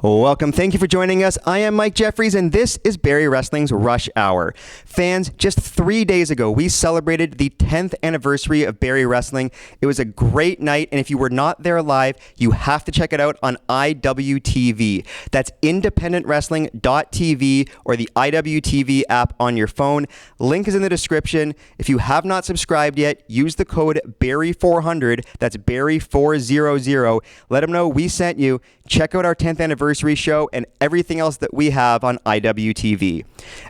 Welcome. Thank you for joining us. I am Mike Jeffries, and this is Barrie Wrestling's Rush Hour. Fans, just 3 days ago, we celebrated the 10th anniversary of Barrie Wrestling. It was a great night, and if you were not there live, you have to check it out on IWTV. That's independentwrestling.tv or the IWTV app on your phone. Link is in the description. If you have not subscribed yet, use the code Barrie400. That's Barrie400. Let them know we sent you. Check out our 10th anniversary show and everything else that we have on IWTV.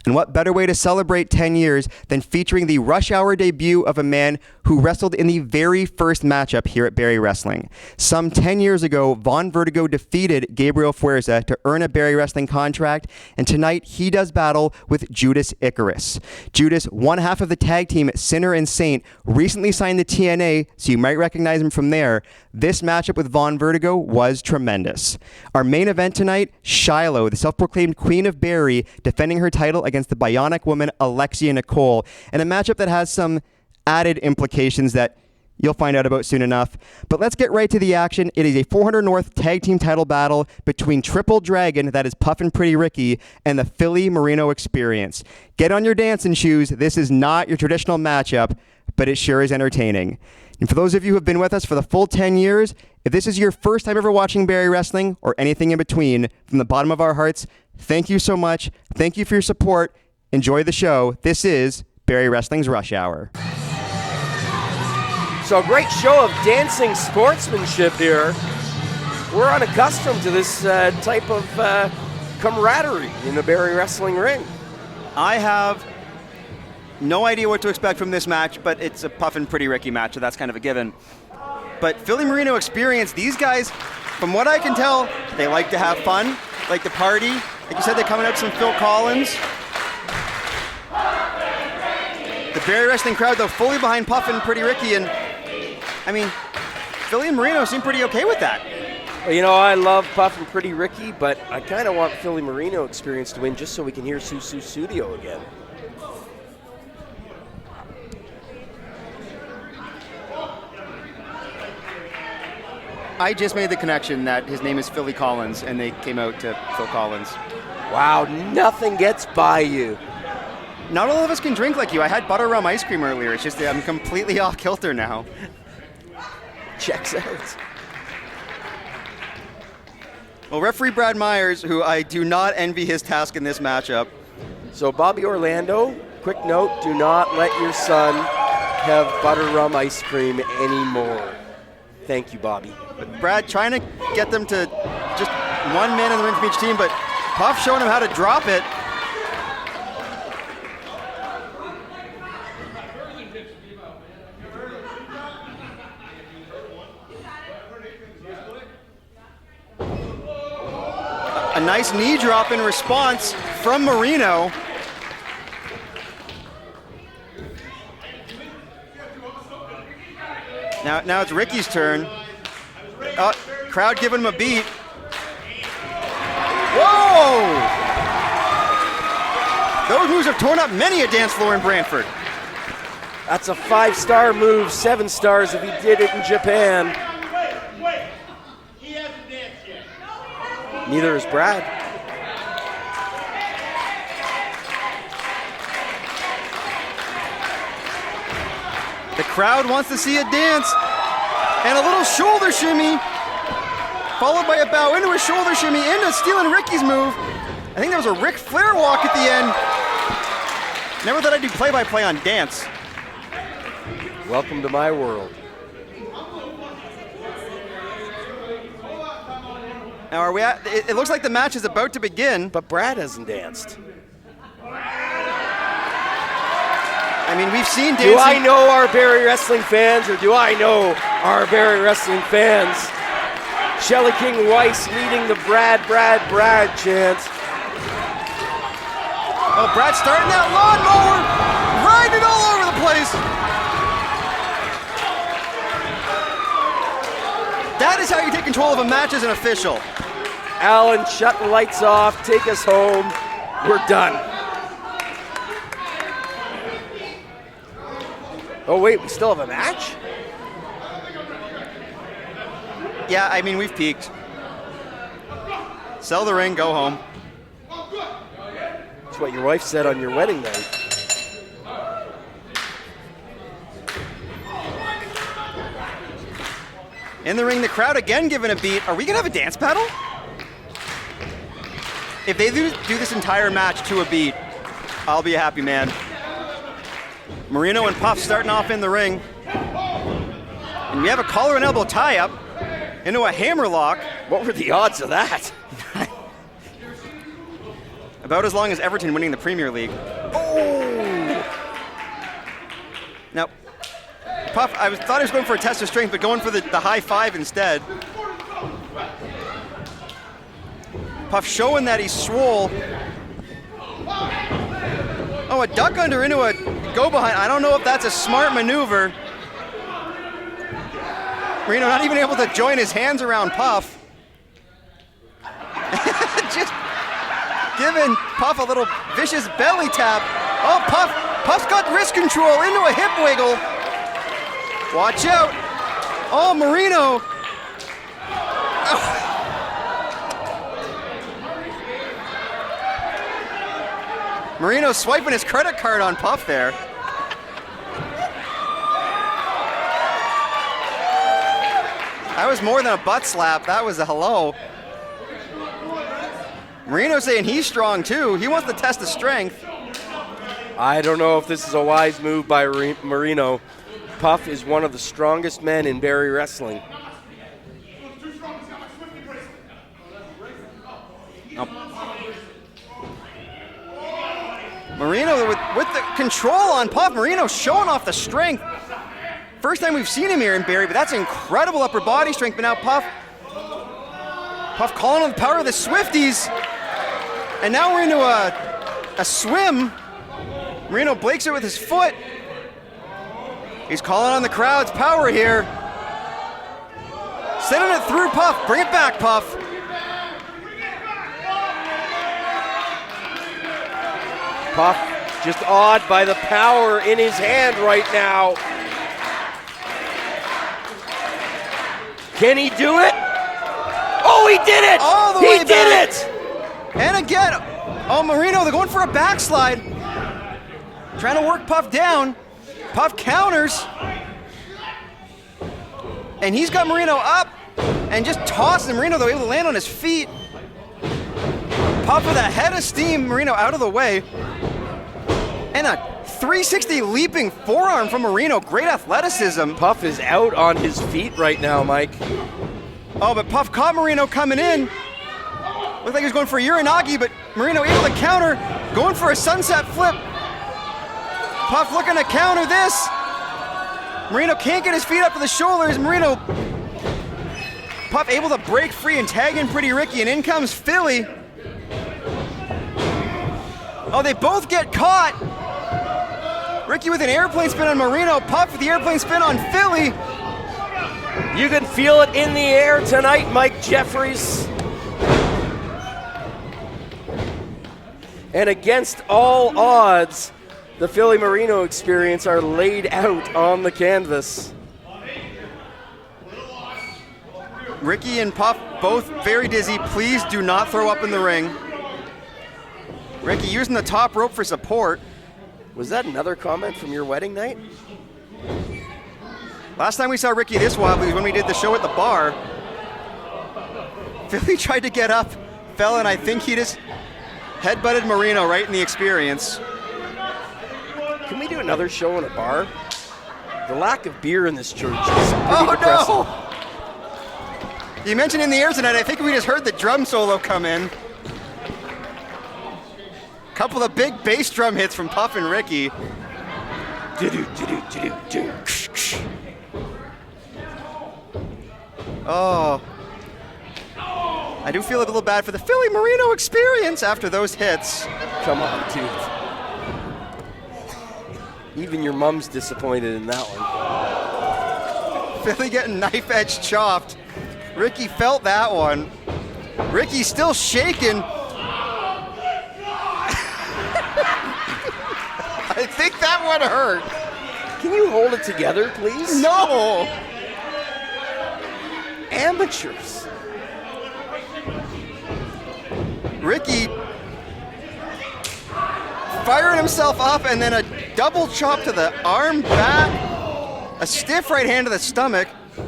And what better way to celebrate 10 years than featuring the Rush Hour debut of a man who wrestled in the very first matchup here at Barrie Wrestling. Some 10 years ago, Vaughn Vertigo defeated Gabriel Fuerza to earn a Barrie Wrestling contract, and tonight he does battle with Judas Icarus. Judas, one half of the tag team Sinner and Saint, recently signed the TNA, so you might recognize him from there. This matchup with Vaughn Vertigo was tremendous. Our main event tonight, Shilo, the self-proclaimed Queen of Barrie, defending her title against the Bionic Woman Alexia Nicole, and a matchup that has some added implications that you'll find out about soon enough. But let's get right to the action. It is a 400 North tag team title battle between Triple Dragon, that is Puffin' Pretty Ricky, and the Philly Marino Experience. Get on your dancing shoes. This is not your traditional matchup, but it sure is entertaining. And for those of you who have been with us for the full 10 years, if this is your first time ever watching Barrie Wrestling or anything in between, from the bottom of our hearts, thank you so much. Thank you for your support. Enjoy the show. This is Barrie Wrestling's Rush Hour. So a great show of dancing sportsmanship here. We're unaccustomed to this type of camaraderie in the Barrie Wrestling ring. I have no idea what to expect from this match, but it's a Puffin' Pretty Ricky match, so that's kind of a given. But Philly Marino Experience, these guys, from what I can tell, they like to have fun, like to party. Like you said, they're coming out some Phil Collins. The Barrie Wrestling crowd, though, fully behind Puffin' Pretty Ricky, and I mean, Philly and Marino seem pretty okay with that. Well, you know, I love Puffin' Pretty Ricky, but I kind of want Philly Marino Experience to win just so we can hear Susu Studio again. I just made the connection that his name is Philly Collins, and they came out to Phil Collins. Wow, nothing gets by you. Not all of us can drink like you. I had butter rum ice cream earlier. It's just that I'm completely off kilter now. Checks out. Well, referee Brad Myers, who I do not envy his task in this matchup. So Bobby Orlando, quick note, do not let your son have butter rum ice cream anymore. Thank you, Bobby. But Brad trying to get them to just one man in the ring from each team, but Puff showing him how to drop it. A nice knee drop in response from Marino. Now it's Ricky's turn. Crowd giving him a beat. Whoa! Those moves have torn up many a dance floor in Brantford. That's a 5-star move, 7 stars if he did it in Japan. Wait. He hasn't danced yet. Neither is Brad. The crowd wants to see a dance. And a little shoulder shimmy, followed by a bow into a shoulder shimmy, into stealing Ricky's move. I think there was a Ric Flair walk at the end. Never thought I'd do play-by-play on dance. Welcome to my world. Now are we at, it looks like the match is about to begin. But Brad hasn't danced. I mean, we've seen dancing. Do I know our Barrie Wrestling fans, or do I know our Barrie Wrestling fans? Shelly King Weiss leading the Brad chant. Oh, Brad starting that lawnmower, riding it all over the place. That is how you take control of a match as an official. Alan, shut the lights off, take us home. We're done. Oh wait, we still have a match? Yeah, I mean, we've peaked. Sell the ring, go home. That's what your wife said on your wedding night. In the ring, the crowd again giving a beat. Are we going to have a dance battle? If they do this entire match to a beat, I'll be a happy man. Marino and Puff starting off in the ring. And we have a collar and elbow tie-up into a hammerlock. What were the odds of that? About as long as Everton winning the Premier League. Oh! Now, Puff, I thought he was going for a test of strength, but going for the high five instead. Puff showing that he's swole. Oh, a duck under into a go behind. I don't know if that's a smart maneuver. Marino not even able to join his hands around Puff. Just giving Puff a little vicious belly tap. Oh, Puff's got wrist control into a hip wiggle. Watch out. Oh, Marino. Oh. Marino swiping his credit card on Puff there. That was more than a butt slap. That was a hello. Marino saying he's strong too. He wants to test the strength. I don't know if this is a wise move by Marino. Puff is one of the strongest men in Barrie Wrestling. Marino with the control on Puff. Marino showing off the strength. First time we've seen him here in Barrie, but that's incredible upper body strength. But now Puff calling on the power of the Swifties. And now we're into a swim. Marino breaks it with his foot. He's calling on the crowd's power here. Sending it through Puff. Bring it back, Puff. Puff just awed by the power in his hand right now. Can he do it? Oh, he did it! All the way he did back. it! And again, oh, Marino, they're going for a backslide. Trying to work Puff down. Puff counters. And he's got Marino up and just tossing Marino, though, able to land on his feet. Puff with a head of steam, Marino out of the way. And a 360 leaping forearm from Marino. Great athleticism. Puff is out on his feet right now, Mike. Oh, but Puff caught Marino coming in. Looked like he was going for a Uranagi, but Marino able to counter. Going for a sunset flip. Puff looking to counter this. Marino can't get his feet up to the shoulders. Puff able to break free and tag in Pretty Ricky, and in comes Philly. Oh, they both get caught. Ricky with an airplane spin on Marino. Puff with the airplane spin on Philly. You can feel it in the air tonight, Mike Jeffries. And against all odds, the Philly Marino experience are laid out on the canvas. Ricky and Puff both very dizzy. Please do not throw up in the ring. Ricky using the top rope for support. Was that another comment from your wedding night? Last time we saw Ricky this wobbly was when we did the show at the bar. Philly tried to get up, fell, and I think he just headbutted Marino right in the experience. Can we do another show in a bar? The lack of beer in this church is pretty depressing. No! You mentioned in the air tonight, I think we just heard the drum solo come in. Couple of big bass drum hits from Puff and Ricky. Oh. I do feel a little bad for the Philly Marino experience after those hits. Come on, dude. Even your mom's disappointed in that one. Philly getting knife edge chopped. Ricky felt that one. Ricky's still shaking. I think that one hurt. Can you hold it together, please? No! Amateurs. Ricky firing himself up, and then a double chop to the arm, back, a stiff right hand to the stomach. All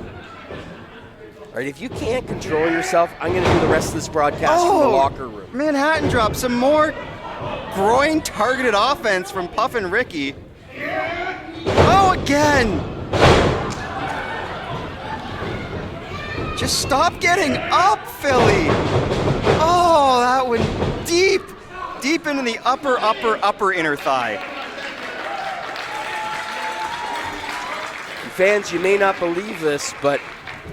right, if you can't control yourself, I'm going to do the rest of this broadcast from the locker room. Manhattan drop, some more groin targeted offense from Puff and Ricky. Oh, again. Just stop getting up, Philly. Oh, that one deep into the upper inner thigh. And fans, you may not believe this, but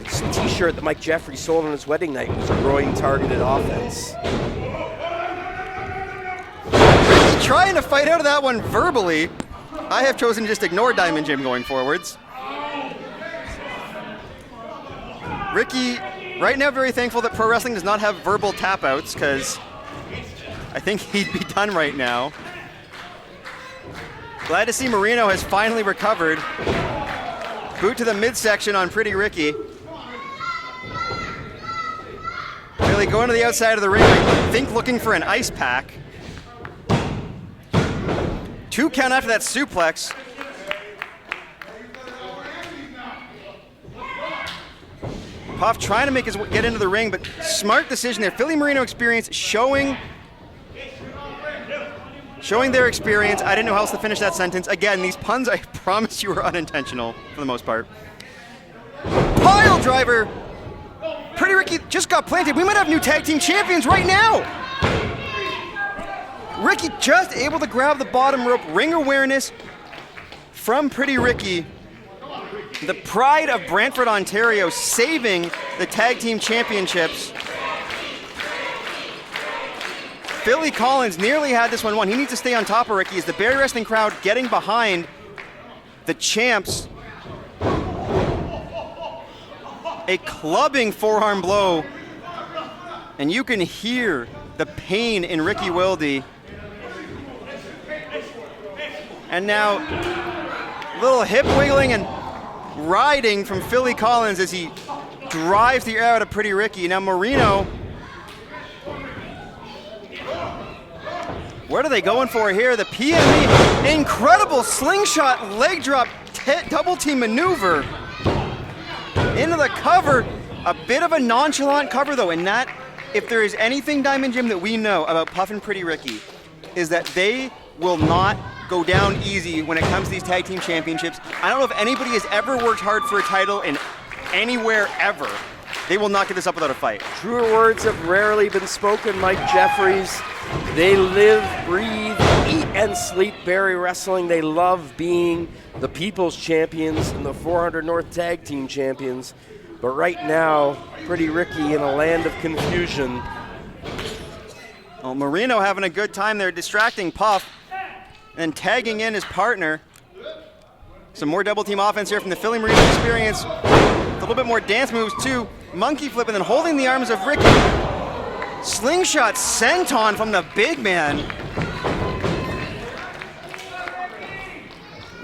this t-shirt that Mike Jeffries sold on his wedding night was groin targeted offense. Ricky trying to fight out of that one verbally. I have chosen to just ignore Diamond Jim going forwards. Ricky, right now, very thankful that pro wrestling does not have verbal tap-outs, because I think he'd be done right now. Glad to see Marino has finally recovered. Boot to the midsection on Pretty Ricky. Really going to the outside of the ring, I think looking for an ice pack. 2 count after that suplex. Puff trying to make his get into the ring, but smart decision there. Philly Marino experience showing their experience. I didn't know how else to finish that sentence. Again, these puns, I promise you, were unintentional for the most part. Pile driver. Pretty Ricky just got planted. We might have new tag team champions right now. Ricky just able to grab the bottom rope. Ring awareness from Pretty Ricky. The pride of Brantford, Ontario, saving the tag team championships. Philly Collins nearly had this one won. He needs to stay on top of Ricky as the Barrie Wrestling crowd getting behind the champs. A clubbing forearm blow. And you can hear the pain in Ricky Willdy. And now, little hip wiggling and riding from Philly Collins as he drives the air out of Pretty Ricky. Now Marino, what are they going for here? The PME, incredible slingshot leg drop, double team maneuver into the cover. A bit of a nonchalant cover though, and that, if there is anything, Diamond Jim, that we know about Puff and Pretty Ricky, is that they will not go down easy when it comes to these tag team championships. I don't know if anybody has ever worked hard for a title in anywhere ever. They will not get this up without a fight. Truer words have rarely been spoken, Mike Jeffries. They live, breathe, eat, and sleep Barrie Wrestling. They love being the People's Champions and the 400 North Tag Team Champions. But right now, Pretty Ricky in a land of confusion. Well, Marino having a good time there, distracting Puff and tagging in his partner. Some more double team offense here from the Philly Marino experience. A little bit more dance moves too. Monkey flip and then holding the arms of Ricky. Slingshot senton from the big man.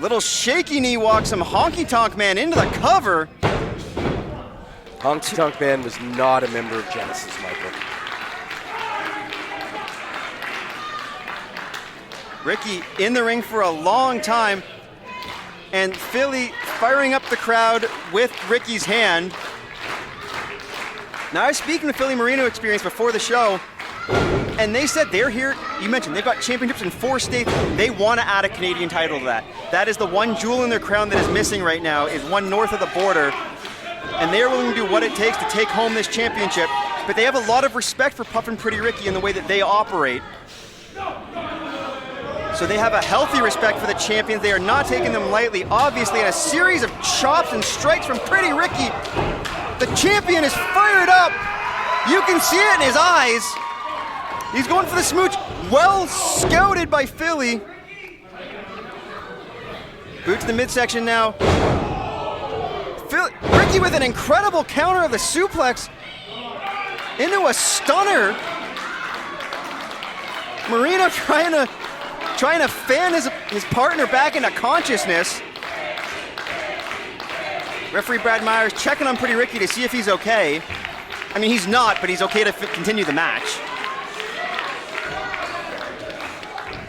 Little shaky knee walk, some honky tonk man into the cover. Honky Tonk Man was not a member of Genesis, Michael. Ricky in the ring for a long time, and Philly firing up the crowd with Ricky's hand. Now I was speaking to Philly Marino experience before the show, and they said they're here, you mentioned they've got championships in 4 states. They want to add a Canadian title to that. That is the one jewel in their crown that is missing right now, is one north of the border. And they're willing to do what it takes to take home this championship. But they have a lot of respect for Puff and Pretty Ricky in the way that they operate. So they have a healthy respect for the champions. They are not taking them lightly. Obviously, in a series of chops and strikes from Pretty Ricky, the champion is fired up. You can see it in his eyes. He's going for the smooch. Well scouted by Philly. Boot to the midsection now. Ricky with an incredible counter of the suplex into a stunner. Marino trying to fan his partner back into consciousness. Referee Brad Myers checking on Pretty Ricky to see if he's okay. I mean, he's not, but he's okay to continue the match.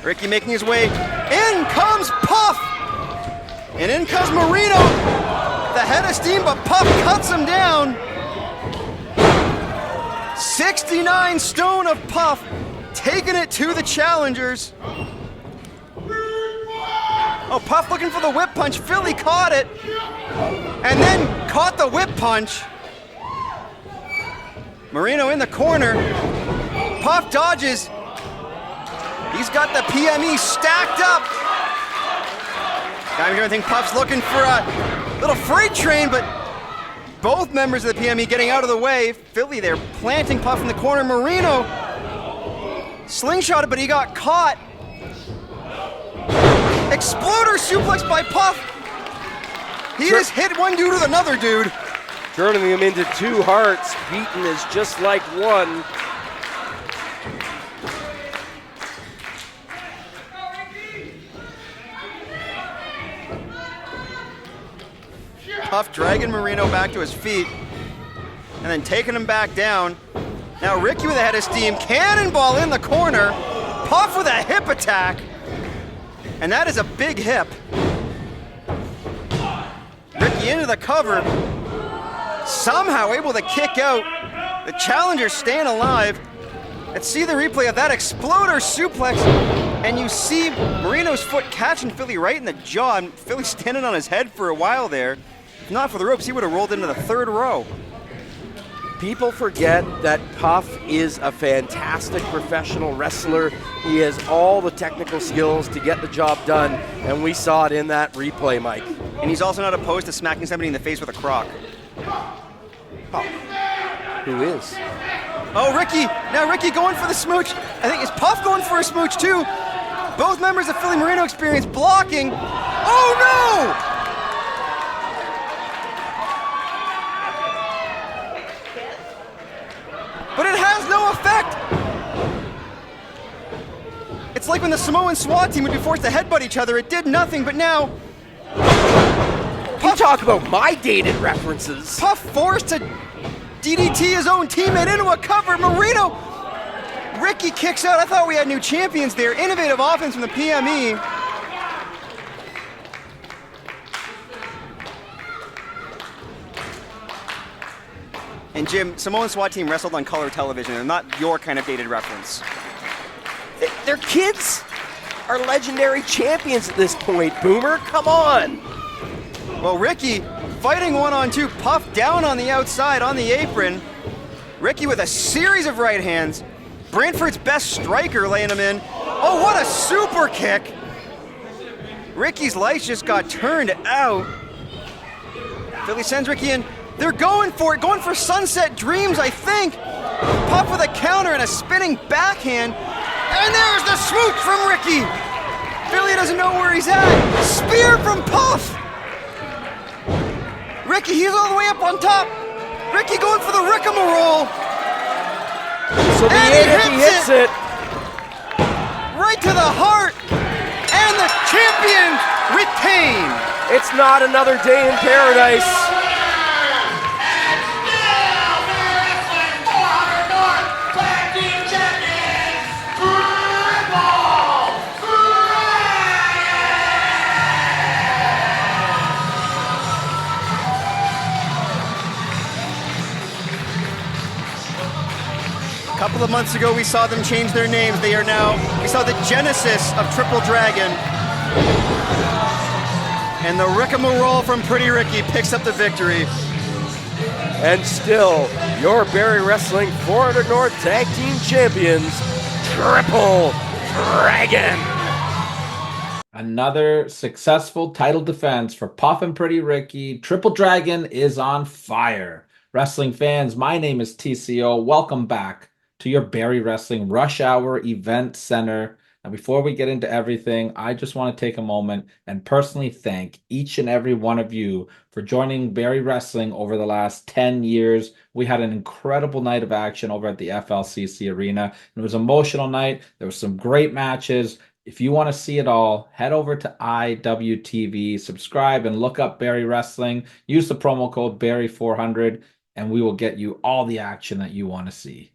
Ricky making his way. In comes Puff! And in comes Marino. The head of steam, but Puff cuts him down. 69 stone of Puff, taking it to the challengers. Oh, Puff looking for the whip punch. Philly caught it. And then caught the whip punch. Marino in the corner. Puff dodges. He's got the PME stacked up. I'm going to think Puff's looking for a little freight train, but both members of the PME getting out of the way. Philly there planting Puff in the corner. Marino slingshotted, but he got caught. Exploder suplex by Puff. He just hit one dude with another dude. Turning him into two hearts. Beaten is just like one. Puff dragging Marino back to his feet and then taking him back down. Now Ricky with a head of steam, cannonball in the corner. Puff with a hip attack. And that is a big hip. Ricky into the cover. Somehow able to kick out. The challenger staying alive. Let's see the replay of that exploder suplex. And you see Marino's foot catching Philly right in the jaw. And Philly standing on his head for a while there. If not for the ropes, he would have rolled into the third row. People forget that Puff is a fantastic professional wrestler. He has all the technical skills to get the job done, and we saw it in that replay, Mike. And he's also not opposed to smacking somebody in the face with a crock. Oh. Who is? Oh, Ricky. Now Ricky going for the smooch. I think, is Puff going for a smooch too? Both members of Philly Marino experience blocking. Oh no! But it has no effect! It's like when the Samoan SWAT team would be forced to headbutt each other. It did nothing, but now... You talk about my dated references. Puff forced to DDT his own teammate into a cover. Marino! Ricky kicks out. I thought we had new champions there. Innovative offense from the PME. And Jim, Samoan SWAT team wrestled on color television. They're not your kind of dated reference. Their kids are legendary champions at this point, Boomer. Come on. Well, Ricky fighting one-on-two. Puff down on the outside on the apron. Ricky with a series of right hands. Brantford's best striker laying him in. Oh, what a super kick. Ricky's lights just got turned out. Philly sends Ricky in. They're going for it, going for Sunset Dreams, I think. Puff with a counter and a spinning backhand. And there's the smooch from Ricky. Philly doesn't know where he's at. Spear from Puff. Ricky, he's all the way up on top. Ricky going for the rigmarole. So the he hits it. Right to the heart. And the champions retain. It's not another day in paradise. A couple of months ago, we saw them change their names. We saw the genesis of Triple Dragon. And the rigmarole from Pretty Ricky picks up the victory. And still, your Barrie Wrestling 400 North Tag Team Champions, Triple Dragon. Another successful title defense for Puff and Pretty Ricky. Triple Dragon is on fire. Wrestling fans, my name is TCO. Welcome back to your Barrie Wrestling Rush Hour Event Center. Now, before we get into everything, I just want to take a moment and personally thank each and every one of you for joining Barrie Wrestling over the last 10 years. We had an incredible night of action over at the FLCC Arena. It was an emotional night. There were some great matches. If you want to see it all, head over to IWTV, subscribe, and look up Barrie Wrestling. Use the promo code Barrie400, and we will get you all the action that you want to see.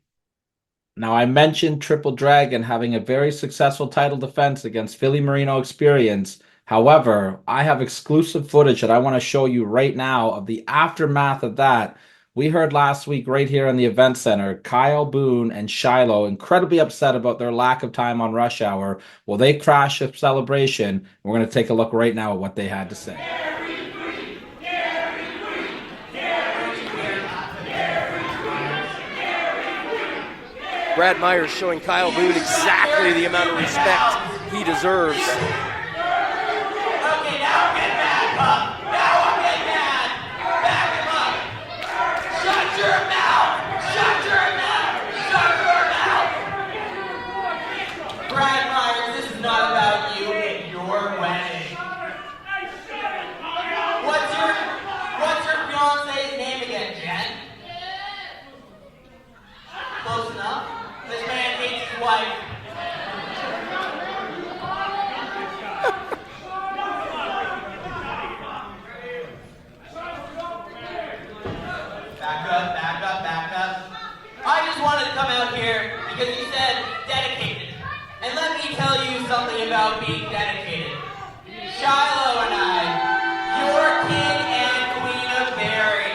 Now, I mentioned Triple Dragon having a very successful title defense against Philly Marino Experience. However, I have exclusive footage that I want to show you right now of the aftermath of that. We heard last week right here in the event center, Kyle Boone and Shilo incredibly upset about their lack of time on Rush Hour. Well, they crashed the celebration. We're going to take a look right now at what they had to say. Brad Myers showing Kyle Boone exactly the amount of respect he deserves. Okay, now get back up. Now get mad. Back him up. Shut your mouth. Shut your mouth. Shut your mouth. Brad Myers, this is not about you and your wedding. What's your fiance's name again, Jen? Close enough. This man hates his wife. Back up. I just wanted to come out here because you said dedicated. And let me tell you something about being dedicated. Shilo and I, your king and queen of Barrie,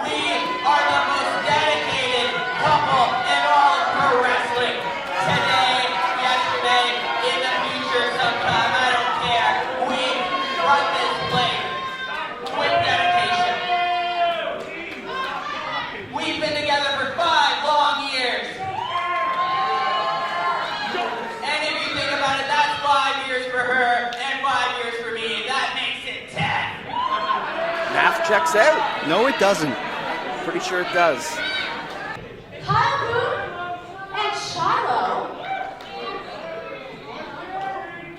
we are the most dedicated couple in all of pro wrestling. Today, yesterday, in the future sometime, I don't care. We run this place with dedication. We've been together for 5 long years. And if you think about it, that's 5 years for her and 5 years for me. That makes it 10. Math checks out. No, it doesn't. Pretty sure it does. Kyle Boone and Shilo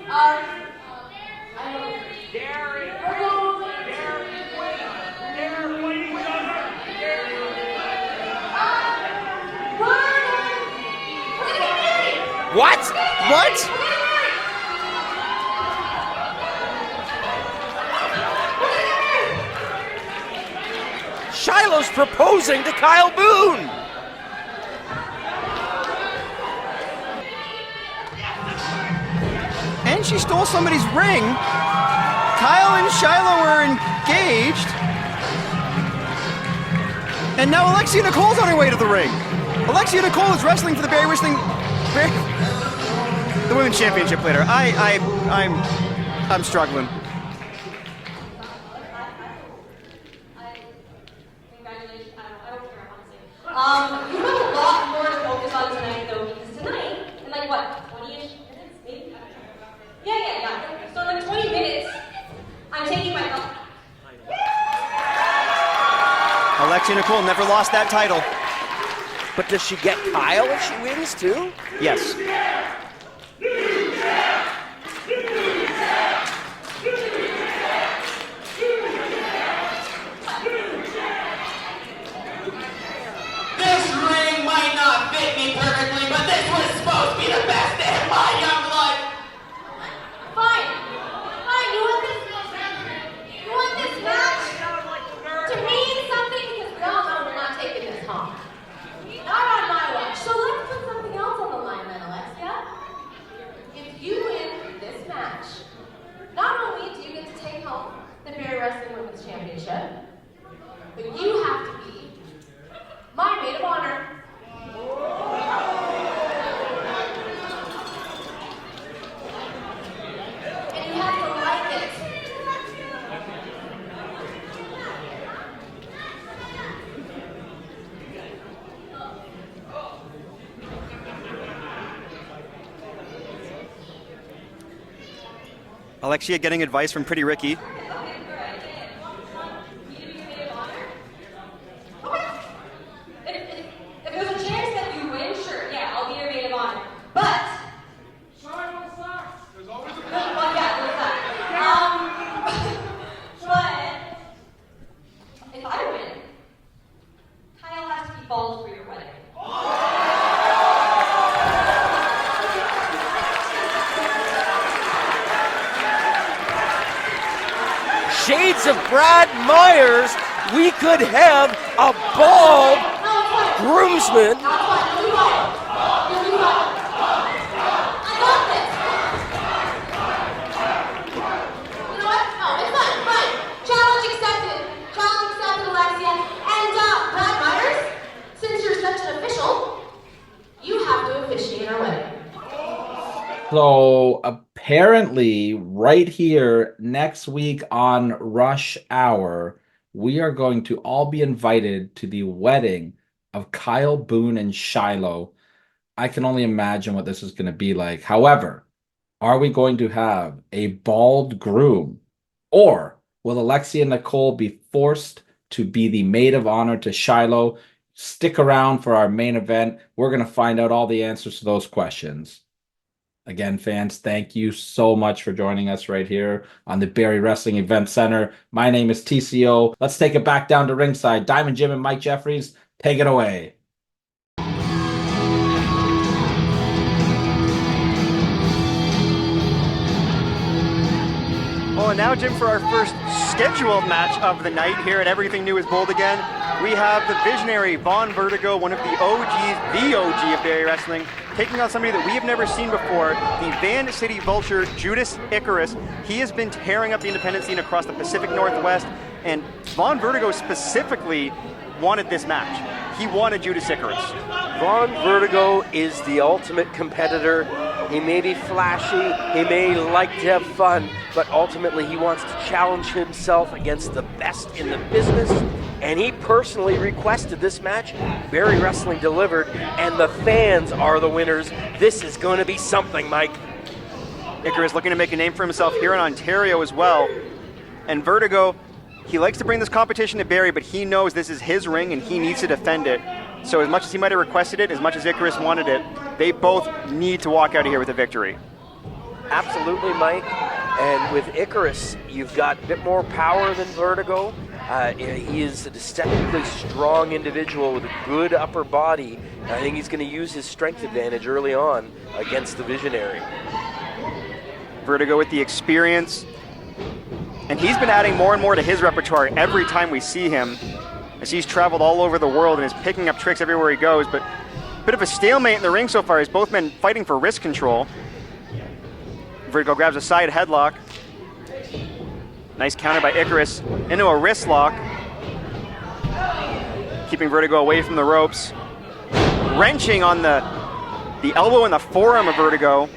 are. I don't. What? What? Shilo's proposing to Kyle Boone. And she stole somebody's ring. Kyle and Shilo were engaged. And now Alexia Nicole's on her way to the ring. Alexia Nicole is wrestling for the Barrie Wrestling, the Women's Championship later. I'm struggling. Congratulations. I don't care, honestly. You have a lot more to focus on tonight, though, because tonight, in like what, 20-ish minutes, maybe? Yeah. So in like 20 minutes, I'm taking my belt. Alexia Nicole never lost that title. But does she get Kyle if she wins too? Yes. This ring might not fit me perfectly, but this was supposed to be the best day of my young life. Fine. You want this match to mean something? Because we all know we're not taking this home. Not on my watch. So let's put something else on the line then, Alexia. If you win this match, not only do you get to take home the Barrie Wrestling Women's Championship, but you have to be my maid of honor. And you have to like it. Alexia getting advice from Pretty Ricky. If there's a chance that you win, sure, yeah, I'll be your maid of honor. But there's always a but yeah, there's that. But if I win, Kyle has to be bald for your wedding. Shades of Brad Myers, we could have a bald groomsman So apparently, right here next week on Rush Hour, we are going to all be invited to the wedding of Kyle Boone and Shilo. I can only imagine what this is going to be like. However, are we going to have a bald groom, or will Alexia and Nicole be forced to be the maid of honor to Shilo? Stick around for our main event. We're going to find out all the answers to those questions. Again, fans, thank you so much for joining us right here on the Barrie Wrestling Event Center. My name is TCO. Let's take it back down to ringside. Diamond Jim and Mike Jeffries, take it away. Well, and now, Jim, for our first scheduled match of the night here at Everything New is Bold Again, we have the visionary Vaughn Vertigo, one of the OGs, the OG of Barrie Wrestling, taking on somebody that we have never seen before, the Van City Vulture, Judas Icarus. He has been tearing up the independent scene across the Pacific Northwest, and Vaughn Vertigo specifically wanted this match. He wanted Judas Icarus. Vaughn Vertigo is the ultimate competitor. He may be flashy, he may like to have fun, but ultimately he wants to challenge himself against the best in the business, and he personally requested this match. Barrie Wrestling delivered, and the fans are the winners. This is going to be something, Mike. Icarus looking to make a name for himself here in Ontario as well, and Vertigo, he likes to bring this competition to Barrie, but he knows this is his ring and he needs to defend it. So as much as he might have requested it, as much as Icarus wanted it, they both need to walk out of here with a victory. Absolutely, Mike. And with Icarus, you've got a bit more power than Vertigo. He is a deceptively strong individual with a good upper body. I think he's going to use his strength advantage early on against the Visionary. Vertigo with the experience. And he's been adding more and more to his repertoire every time we see him, as he's traveled all over the world and is picking up tricks everywhere he goes. But a bit of a stalemate in the ring so far as both men fighting for wrist control. Vertigo grabs a side headlock. Nice counter by Icarus into a wrist lock, keeping Vertigo away from the ropes. Wrenching on the elbow and the forearm of Vertigo.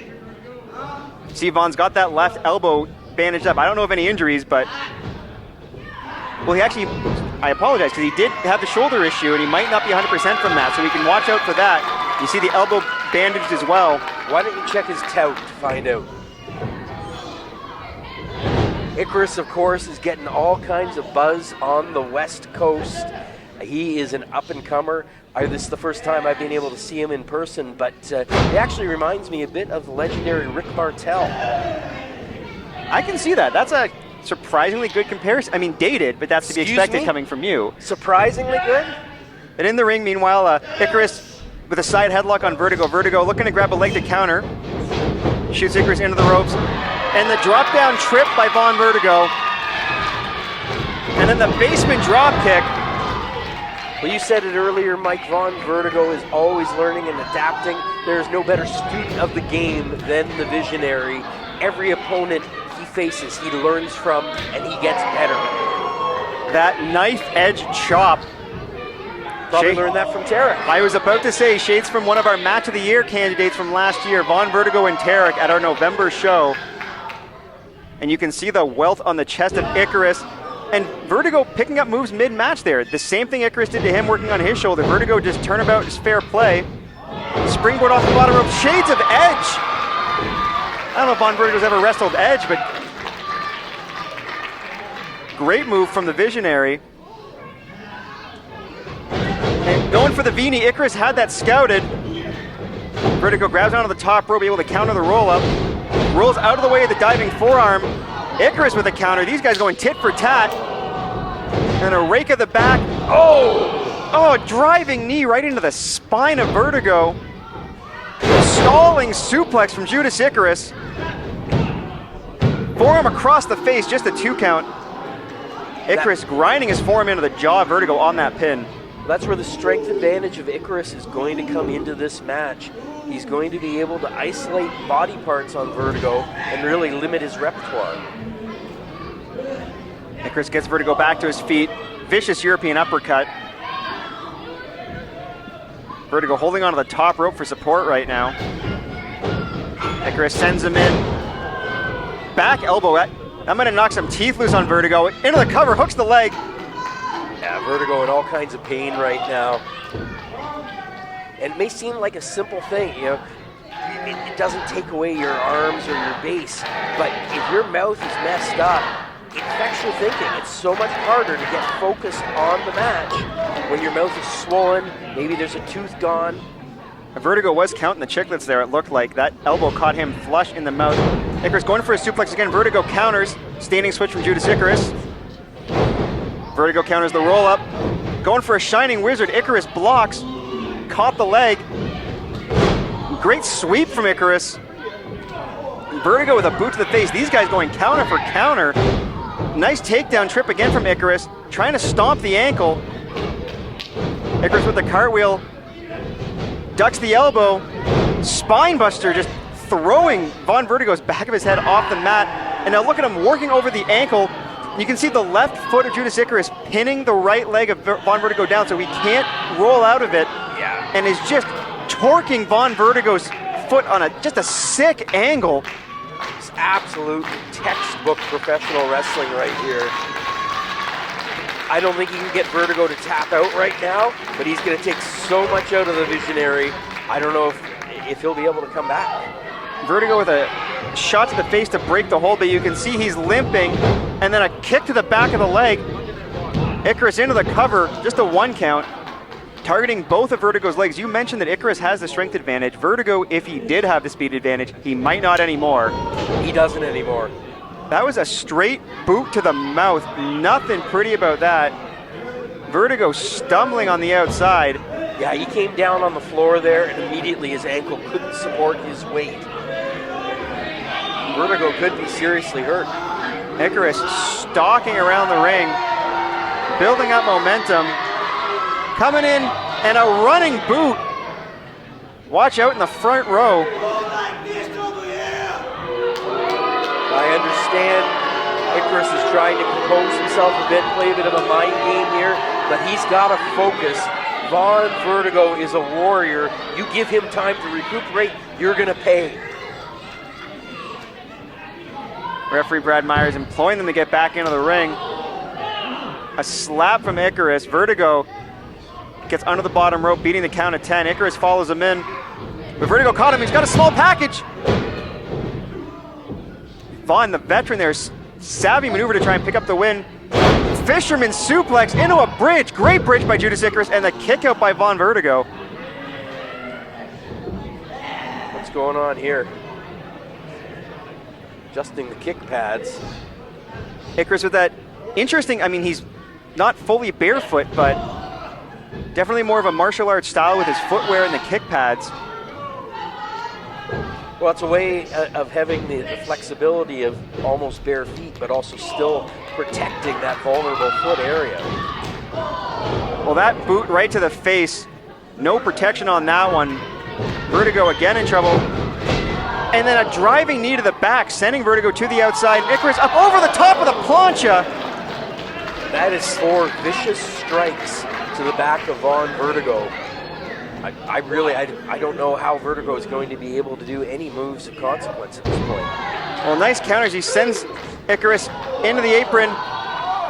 See, Vaughn's got that left elbow bandaged up. I don't know of any injuries, but well, he actually, I apologize, because he did have the shoulder issue and he might not be 100% from that, so we can watch out for that. You see the elbow bandaged as well. Why don't you check his tout to find out? Icarus, of course, is getting all kinds of buzz on the West Coast. He is an up-and-comer. This is the first time I've been able to see him in person, but he actually reminds me a bit of the legendary Rick Martel. I can see that. That's a surprisingly good comparison. I mean, dated, but that's to be expected coming from you. Surprisingly good? And in the ring, meanwhile, Icarus with a side headlock on Vertigo. Vertigo looking to grab a leg to counter. Shoots Icarus into the ropes. And the drop-down trip by Vaughn Vertigo. And then the basement drop kick. Well, you said it earlier, Mike. Vaughn Vertigo is always learning and adapting. There's no better student of the game than the Visionary. Every opponent he faces, he learns from, and he gets better. That knife edge chop. Probably learned that from Tarek. I was about to say, shades from one of our Match of the Year candidates from last year, Vaughn Vertigo and Tarek at our November show. And you can see the welt on the chest of Icarus. And Vertigo picking up moves mid-match there. The same thing Icarus did to him working on his shoulder. Vertigo just turnabout is fair play. Springboard off the bottom rope. Shades of Edge. I don't know if Vaughn Vertigo's ever wrestled Edge, but great move from the Visionary. And going for the Vini, Icarus had that scouted. Vertigo grabs onto the top rope, able to counter the roll-up. Rolls out of the way of the diving forearm. Icarus with a counter. These guys going tit for tat. And a rake of the back. Oh, driving knee right into the spine of Vertigo. Stalling suplex from Judas Icarus. Forearm across the face, just a 2 count. Icarus grinding his forearm into the jaw of Vertigo on that pin. That's where the strength advantage of Icarus is going to come into this match. He's going to be able to isolate body parts on Vertigo and really limit his repertoire. Icarus gets Vertigo back to his feet. Vicious European uppercut. Vertigo holding onto the top rope for support right now. Icarus sends him in. Back elbow. I'm going to knock some teeth loose on Vertigo. Into the cover, hooks the leg. Yeah, Vertigo in all kinds of pain right now. And it may seem like a simple thing, you know. It doesn't take away your arms or your base, but if your mouth is messed up, it affects your thinking. It's so much harder to get focused on the match when your mouth is swollen, maybe there's a tooth gone. Vertigo was counting the chiclets there, it looked like. That elbow caught him flush in the mouth. Icarus going for a suplex again. Vertigo counters. Standing switch from Judas Icarus. Vertigo counters the roll-up. Going for a Shining Wizard. Icarus blocks. Caught the leg. Great sweep from Icarus. Vertigo with a boot to the face. These guys going counter for counter. Nice takedown trip again from Icarus. Trying to stomp the ankle. Icarus with the cartwheel. Ducks the elbow. Spine buster, just throwing Vaughn Vertigo's back of his head off the mat. And now look at him working over the ankle. You can see the left foot of Judas Icarus pinning the right leg of Vaughn Vertigo down so he can't roll out of it. Yeah. And is just torquing Vaughn Vertigo's foot on just a sick angle. It's absolute textbook professional wrestling right here. I don't think he can get Vertigo to tap out right now, but he's going to take so much out of the Visionary. I don't know if he'll be able to come back. Vertigo with a shot to the face to break the hold, but you can see he's limping, and then a kick to the back of the leg. Icarus into the cover, just a 1 count, targeting both of Vertigo's legs. You mentioned that Icarus has the strength advantage. Vertigo, if he did have the speed advantage, he might not anymore. He doesn't anymore. That was a straight boot to the mouth. Nothing pretty about that. Vertigo stumbling on the outside. Yeah, he came down on the floor there, and immediately his ankle couldn't support his weight. Vertigo could be seriously hurt. Icarus stalking around the ring, building up momentum, coming in, and a running boot. Watch out in the front row. I understand Icarus is trying to compose himself a bit, play a bit of a mind game here, but he's got to focus. Vaughn Vertigo is a warrior. You give him time to recuperate, you're going to pay. Referee Brad Myers imploring them to get back into the ring. A slap from Icarus. Vertigo gets under the bottom rope, beating the count of 10. Icarus follows him in. But Vertigo caught him. He's got a small package. Vaughn, the veteran there, savvy maneuver to try and pick up the win. Fisherman suplex into a bridge. Great bridge by Judas Icarus, and the kick out by Vaughn Vertigo. What's going on here? Adjusting the kick pads. Icarus with that interesting, I mean, he's not fully barefoot, but definitely more of a martial arts style with his footwear and the kick pads. Well, it's a way of having the flexibility of almost bare feet, but also still protecting that vulnerable foot area. Well, that boot right to the face, no protection on that one. Vertigo again in trouble. And then a driving knee to the back, sending Vertigo to the outside. Icarus up over the top of the plancha. That is 4 vicious strikes to the back of Vaughn Vertigo. I don't know how Vertigo is going to be able to do any moves of consequence at this point. Well, nice counters. He sends Icarus into the apron.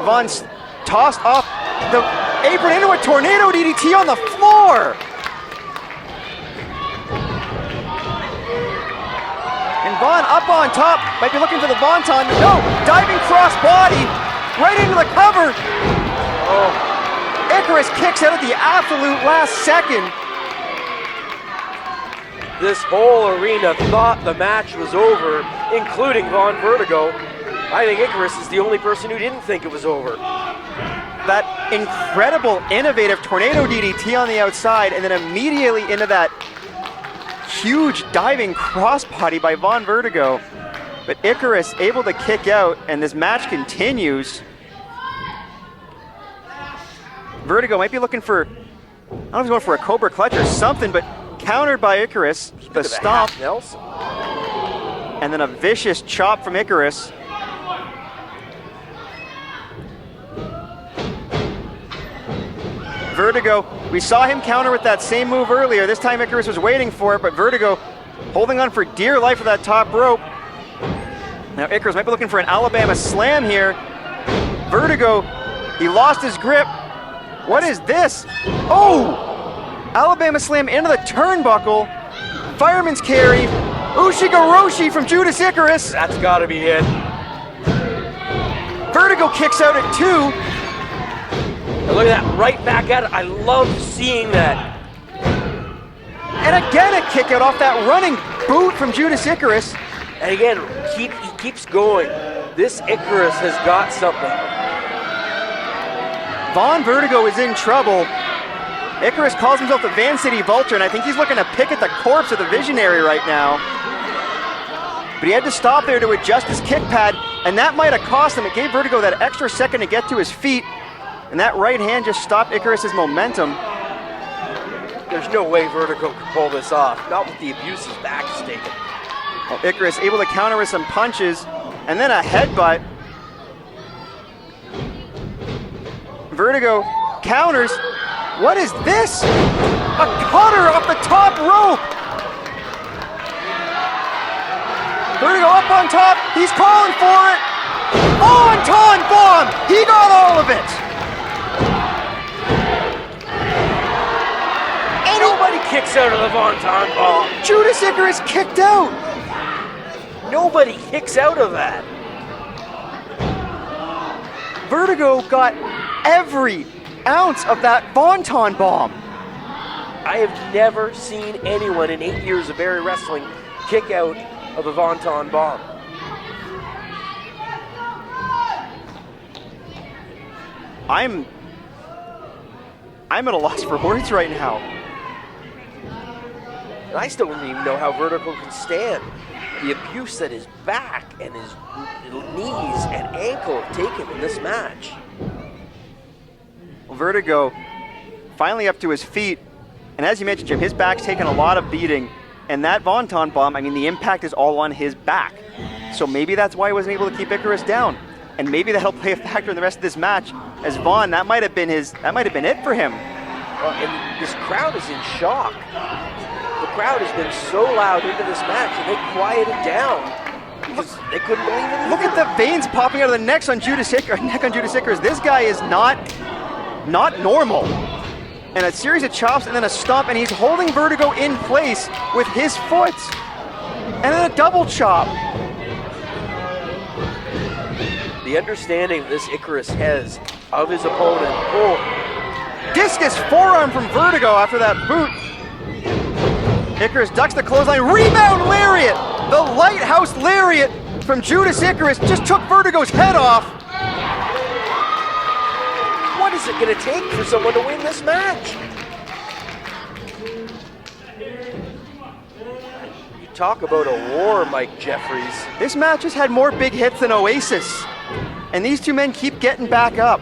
Vaughn's tossed off the apron into a tornado DDT on the floor. And Vaughn up on top. Might be looking for the Vonton. No, diving cross body right into the cover. Oh, Icarus kicks out at the absolute last second. this whole arena thought the match was over, including Vaughn Vertigo. I think Icarus is the only person who didn't think it was over. That incredible, innovative tornado DDT on the outside, and then immediately into that huge diving crossbody by Vaughn Vertigo. But Icarus able to kick out, and this match continues. Vertigo might be looking for, I don't know if he's going for a Cobra Clutch or something, but countered by Icarus. The stomp. Nelson. And then a vicious chop from Icarus. Vertigo, we saw him counter with that same move earlier. This time Icarus was waiting for it, but Vertigo holding on for dear life of that top rope. Now Icarus might be looking for an Alabama slam here. Vertigo, he lost his grip. What is this? Oh! Alabama slam into the turnbuckle. Fireman's carry. Ushigoroshi from Judas Icarus. That's got to be it. Vertigo kicks out at 2. And look at that, right back at it. I love seeing that. And again a kick out off that running boot from Judas Icarus. And again, he keeps going. This Icarus has got something. Vaughn Vertigo is in trouble. Icarus calls himself the Van City Vulture, and I think he's looking to pick at the corpse of the Visionary right now. But he had to stop there to adjust his kick pad, and that might have cost him. It gave Vertigo that extra second to get to his feet, and that right hand just stopped Icarus's momentum. There's no way Vertigo could pull this off, not with the abuse his back is taking. Well, Icarus able to counter with some punches, and then a headbutt. Vertigo counters. What is this? A cutter off the top rope. Vertigo up on top. He's calling for it. On-ton bomb. He got all of it. Nobody kicks out of the Vonton ball. Judas Icarus kicked out. Nobody kicks out of that. Vertigo got every ounce of that Vonton bomb. I have never seen anyone in 8 years of Barrie Wrestling kick out of a Vonton bomb. I'm at a loss for words right now. And I still don't even know how Vertigo can stand the abuse that his back and his knees and ankle have taken in this match. Vertigo finally up to his feet, and as you mentioned, Jim, his back's taken a lot of beating, and that Vonton bomb, I mean, the impact is all on his back. So maybe that's why he wasn't able to keep Icarus down, and maybe that'll play a factor in the rest of this match, as Vaughn, that might have been it for him. And this crowd is in shock. The crowd has been so loud into this match, and they quieted down because they couldn't believe it. Look at the veins popping out of the neck on Judas Icarus. This guy is not normal. And a series of chops and then a stomp, and he's holding Vertigo in place with his foot. And then a double chop. The understanding this Icarus has of his opponent. Oh. Discus forearm from Vertigo after that boot. Icarus ducks the clothesline. Rebound lariat! The lighthouse lariat from Judas Icarus just took Vertigo's head off. What is it going to take for someone to win this match? You talk about a war, Mike Jeffries. This match has had more big hits than Oasis. And these two men keep getting back up.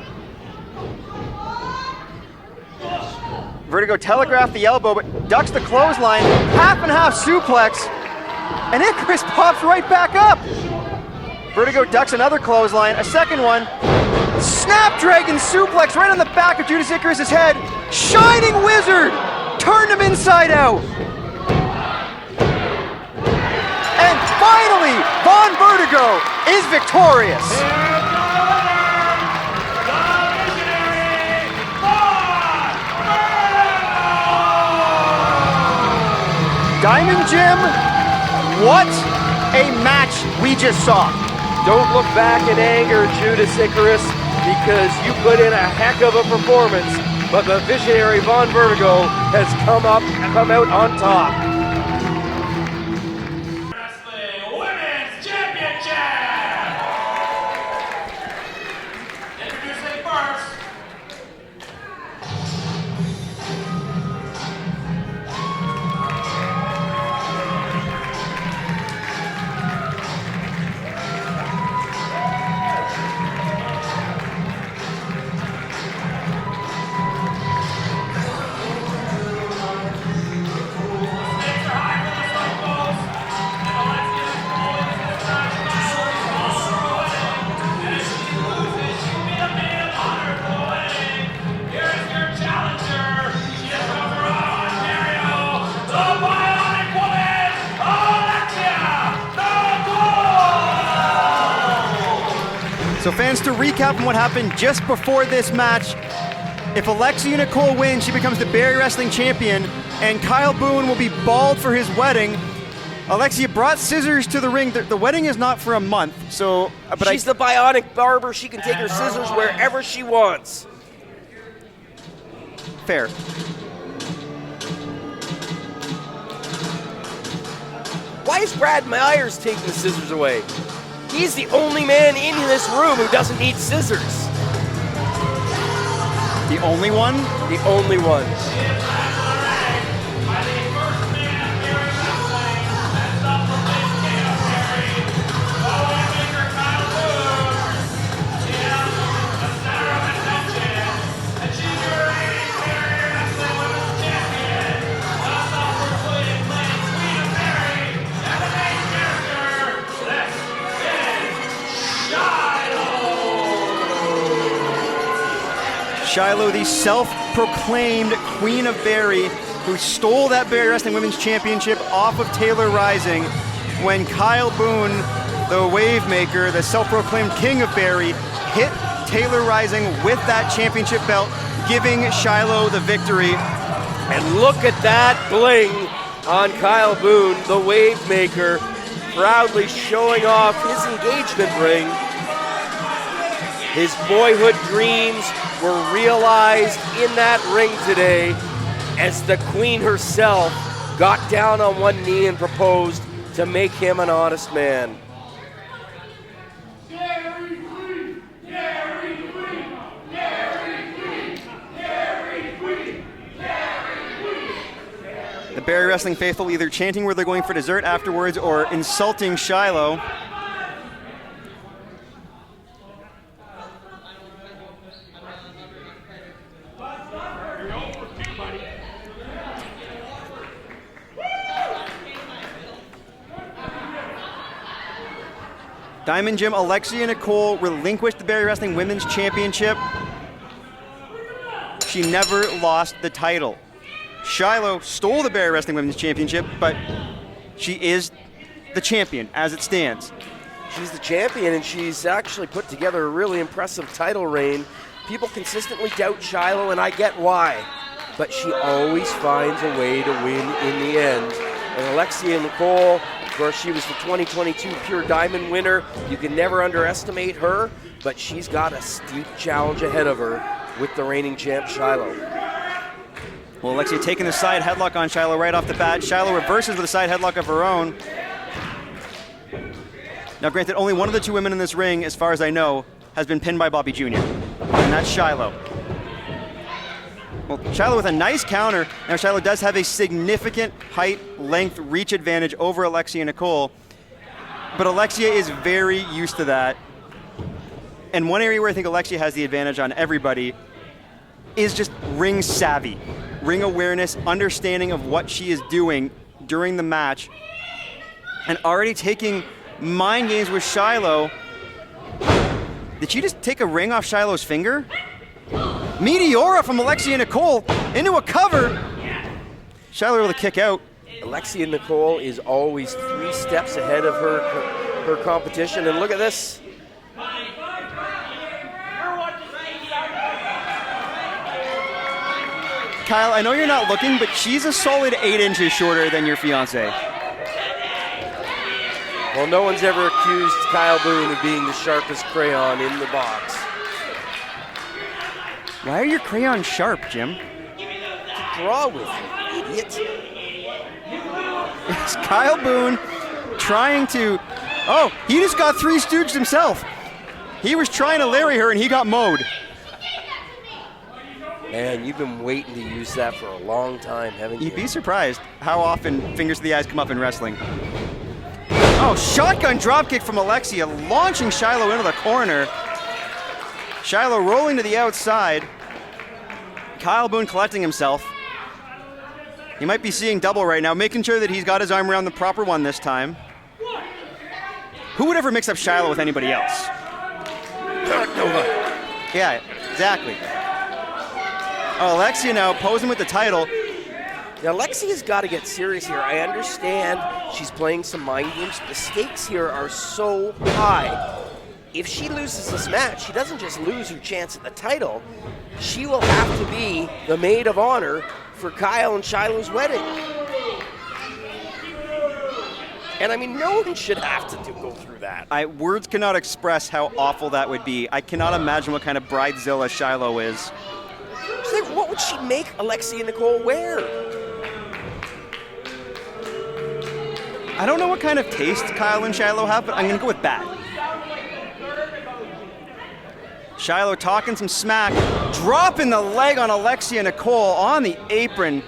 Vertigo telegraphed the elbow, but ducks the clothesline. Half and half suplex. And Icarus pops right back up. Vertigo ducks another clothesline, a second one. Snapdragon suplex right on the back of Judas Icarus' head. Shining Wizard turned him inside out. And finally, Vaughn Vertigo is victorious. Diamond Jim, what a match we just saw. Don't look back in anger, Judas Icarus, because you put in a heck of a performance, but the visionary Vaughn Vertigo has come out on top. Wrestling Women's Championship! Introducing first, So fans, to recap on what happened just before this match, if Alexia Nicole wins, she becomes the Barrie Wrestling champion, and Kyle Boone will be bald for his wedding. Alexia brought scissors to the ring. The wedding is not for a month, so... But She's the bionic barber. She can take her scissors wherever she wants. Fair. Why is Brad Myers taking the scissors away? He's the only man in this room who doesn't need scissors. The only one? The only one. Shilo, the self-proclaimed Queen of Barrie, who stole that Barrie Wrestling Women's Championship off of Taylor Rising when Kyle Boone, the Wave Maker, the self-proclaimed King of Barrie, hit Taylor Rising with that championship belt, giving Shilo the victory. And look at that bling on Kyle Boone, the Wave Maker, proudly showing off his engagement ring. His boyhood dreams were realized in that ring today as the Queen herself got down on one knee and proposed to make him an honest man. The Barrie Wrestling faithful either chanting where they're going for dessert afterwards or insulting Shilo. Diamond Gym Alexia Nicole relinquished the Barrie Wrestling Women's Championship. She never lost the title. Shilo stole the Barrie Wrestling Women's Championship, but she is the champion as it stands. She's the champion, and she's actually put together a really impressive title reign. People consistently doubt Shilo, and I get why, but she always finds a way to win in the end. And Alexia Nicole, of course, she was the 2022 Pure Diamond winner. You can never underestimate her, but she's got a steep challenge ahead of her with the reigning champ, Shilo. Well, Alexia taking the side headlock on Shilo right off the bat. Shilo reverses with a side headlock of her own. Now, granted, only one of the two women in this ring, as far as I know, has been pinned by Bobby Jr., and that's Shilo. Well, Shilo with a nice counter. Now, Shilo does have a significant height, length, reach advantage over Alexia Nicole, but Alexia is very used to that. And one area where I think Alexia has the advantage on everybody is just ring savvy, ring awareness, understanding of what she is doing during the match, and already taking mind games with Shilo. Did she just take a ring off Shilo's finger? Meteora from Alexia Nicole into a cover. Shilo with a kick out. Alexia Nicole is always 3 steps ahead of her competition, and look at this. Kyle, I know you're not looking, but she's a solid 8 inches shorter than your fiance. Well, no one's ever accused Kyle Boone of being the sharpest crayon in the box. Why are your crayons sharp, Jim? To draw with, you idiot. It's Kyle Boone trying to... Oh, he just got 3 stooged himself. He was trying to Larry her and he got mowed. Man, you've been waiting to use that for a long time, haven't you? You'd be surprised how often fingers to the eyes come up in wrestling. Oh, shotgun dropkick from Alexia, launching Shilo into the corner. Shilo rolling to the outside. Kyle Boone collecting himself. He might be seeing double right now, making sure that he's got his arm around the proper one this time. Who would ever mix up Shilo with anybody else? Yeah, exactly. Oh, Alexia now posing with the title. Now, Alexia's got to get serious here. I understand she's playing some mind games. The stakes here are so high. if she loses this match, she doesn't just lose her chance at the title. She will have to be the maid of honor for Kyle and Shilo's wedding. And I mean, no one should have to go through that. Words cannot express how awful that would be. I cannot imagine what kind of bridezilla Shilo is. She's like, what would she make Alexia and Nicole wear? I don't know what kind of taste Kyle and Shilo have, but I'm going to go with bad. Shilo talking some smack, dropping the leg on Alexia Nicole on the apron.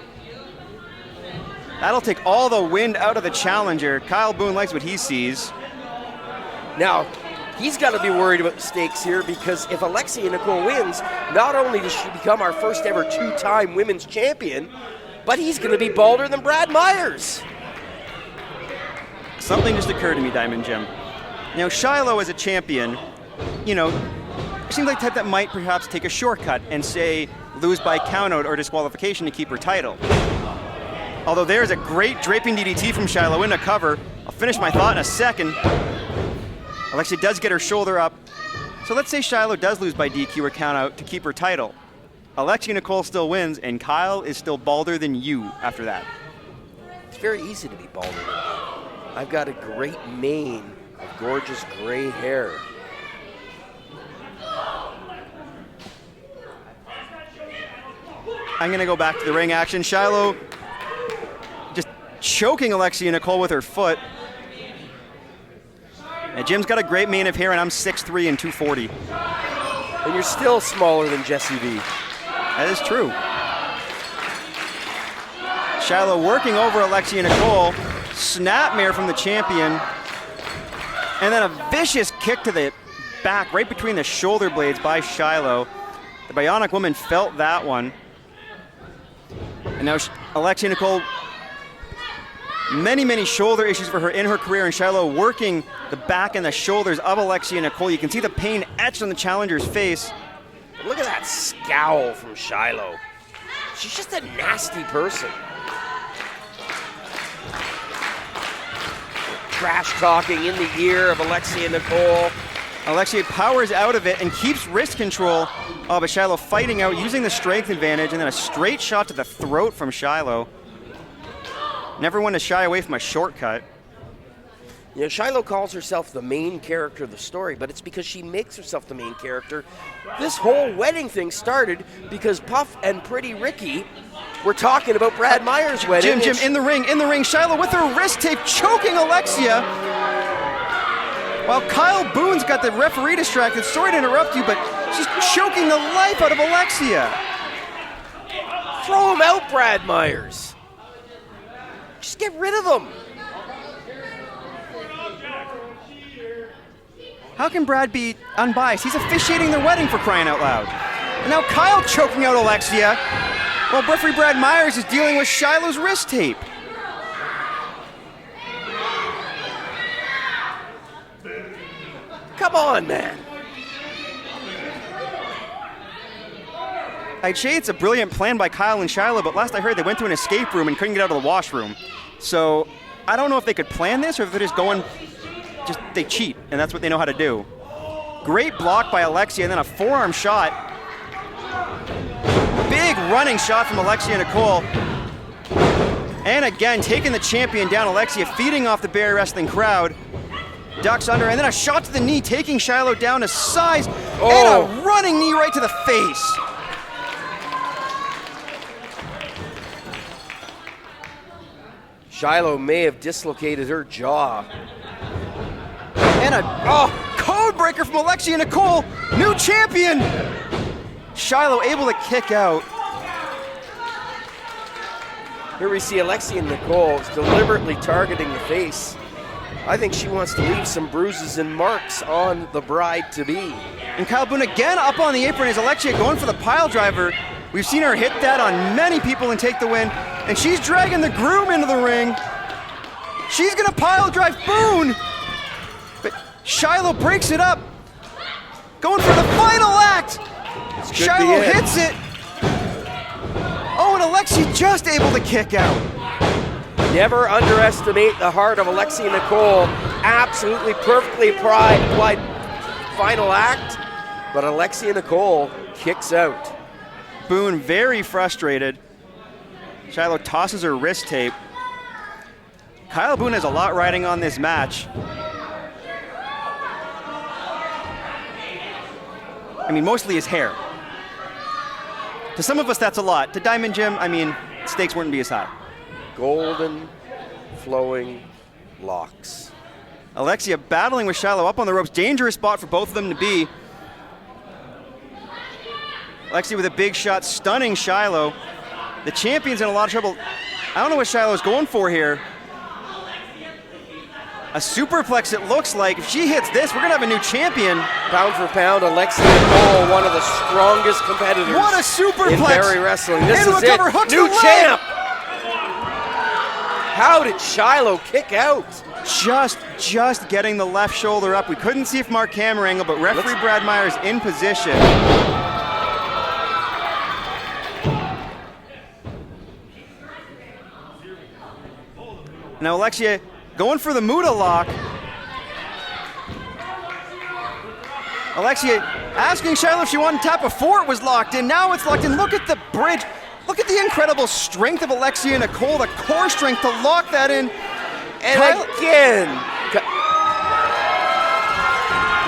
That'll take all the wind out of the challenger. Kyle Boone likes what he sees. Now, he's got to be worried about the stakes here, because if Alexia Nicole wins, not only does she become our first ever 2-time women's champion, but he's going to be balder than Brad Myers. Something just occurred to me, Diamond Jim. Now, Shilo as a champion, you know, seems like the type that might perhaps take a shortcut and say lose by countout or disqualification to keep her title. Although there's a great draping DDT from Shilo into cover. I'll finish my thought in a second. Alexia does get her shoulder up. So let's say Shilo does lose by DQ or countout to keep her title. Alexia Nicole still wins, and Kyle is still balder than you after that. It's very easy to be balder than me. I've got a great mane of gorgeous gray hair. I'm going to go back to the ring action. Shilo just choking Alexia Nicole with her foot. And Jim's got a great mane of hair, and I'm 6'3" and 240. And you're still smaller than Jesse V. That is true. Shilo working over Alexia Nicole. Snapmare from the champion. And then a vicious kick to the back, right between the shoulder blades by Shilo. The Bionic Woman felt that one. And now Alexia Nicole, many shoulder issues for her in her career, and Shilo working the back and the shoulders of Alexia Nicole. You can see the pain etched on the challenger's face. Look at that scowl from Shilo. She's just a nasty person. Trash talking in the ear of Alexia Nicole. Alexia powers out of it and keeps wrist control. Oh, but Shilo fighting out, using the strength advantage, and then a straight shot to the throat from Shilo. Never one to shy away from a shortcut. You know, Shilo calls herself the main character of the story, but it's because she makes herself the main character. This whole wedding thing started because Puff and Pretty Ricky were talking about Brad Myers' wedding. Jim, in the ring. Shilo with her wrist tape choking Alexia. While Kyle Boone's got the referee distracted. Sorry to interrupt you, but she's choking the life out of Alexia. Throw him out, Brad Myers. Just get rid of him. How can Brad be unbiased? He's officiating their wedding, for crying out loud. And now Kyle choking out Alexia, while referee Brad Myers is dealing with Shilo's wrist tape. Come on, man. I'd say it's a brilliant plan by Kyle and Shilo, but last I heard they went to an escape room and couldn't get out of the washroom. So I don't know if they could plan this or if they're just going, they cheat, and that's what they know how to do. Great block by Alexia, and then a forearm shot. Big running shot from Alexia Nicole. And again, taking the champion down, Alexia feeding off the Barrie Wrestling crowd. Ducks under, and then a shot to the knee, taking Shilo down to size, and a running knee right to the face. Shilo may have dislocated her jaw. And a code breaker from Alexia Nicole, new champion. Shilo able to kick out. Here we see Alexia Nicole deliberately targeting the face. I think she wants to leave some bruises and marks on the bride-to-be. And Kyle Boone again up on the apron as Alexia going for the pile driver. We've seen her hit that on many people and take the win. And she's dragging the groom into the ring. She's gonna pile drive Boone. But Shilo breaks it up. Going for the final act. Shilo hits it. Oh, and Alexia just able to kick out. Never underestimate the heart of Alexia Nicole. Absolutely perfectly applied final act, but Alexia Nicole kicks out. Boone very frustrated. Shilo tosses her wrist tape. Kyle Boone has a lot riding on this match. I mean, mostly his hair. To some of us, that's a lot. To Diamond Jim, I mean, stakes wouldn't be as high. Golden, flowing locks. Alexia battling with Shilo up on the ropes. Dangerous spot for both of them to be. Alexia with a big shot, stunning Shilo. The champion's in a lot of trouble. I don't know what Shilo's going for here. A superplex, it looks like. If she hits this, we're going to have a new champion. Pound for pound, Alexia Nicole, one of the strongest competitors. What a superplex! In Barrie Wrestling. This Into is a cover, it. hooks New the leg. champ. How did Shilo kick out? Just getting the left shoulder up. We couldn't see from our camera angle, but referee Brad Myers in position. Now Alexia going for the Muda lock. Alexia asking Shilo if she wanted to tap before it was locked in. Now it's locked in. Look at the bridge. Look at the incredible strength of Alexia Nicole, the core strength to lock that in. And again.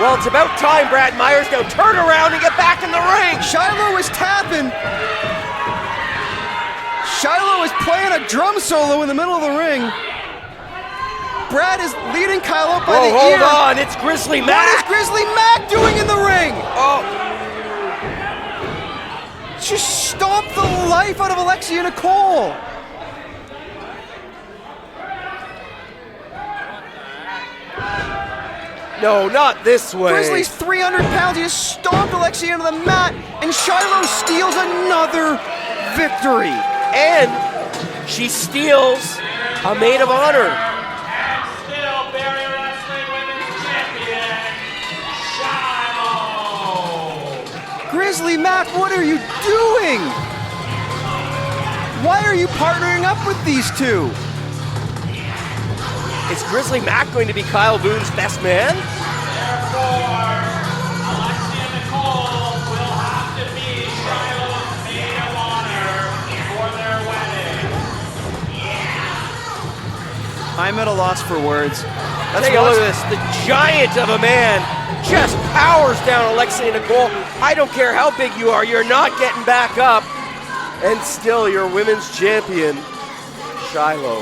Well, it's about time, Brad Myers. Now turn around and get back in the ring. Shilo is tapping. Shilo is playing a drum solo in the middle of the ring. Brad is leading Kyle up by the ear. Hold on, it's Grizzly Mac. What is Grizzly Mac doing in the ring? Oh, She stomped the life out of Alexia Nicole. no, not this way. Grizzly's 300 pounds. He just stomped Alexia into the mat, and Shilo steals another victory. And she steals a maid of honor. Still Barrie Wrestling Women's Champion, Shilo. Grizzly Mac, what are you doing? Why are you partnering up with these two? Is Grizzly Mac going to be Kyle Boone's best man? Therefore, Alexia Nicole will have to be Shilo's maid of honor for their wedding. I'm at a loss for words. Take a look at this. The giant of a man just powers down Alexia Nicole. I don't care how big you are, you're not getting back up. And still your women's champion, Shilo.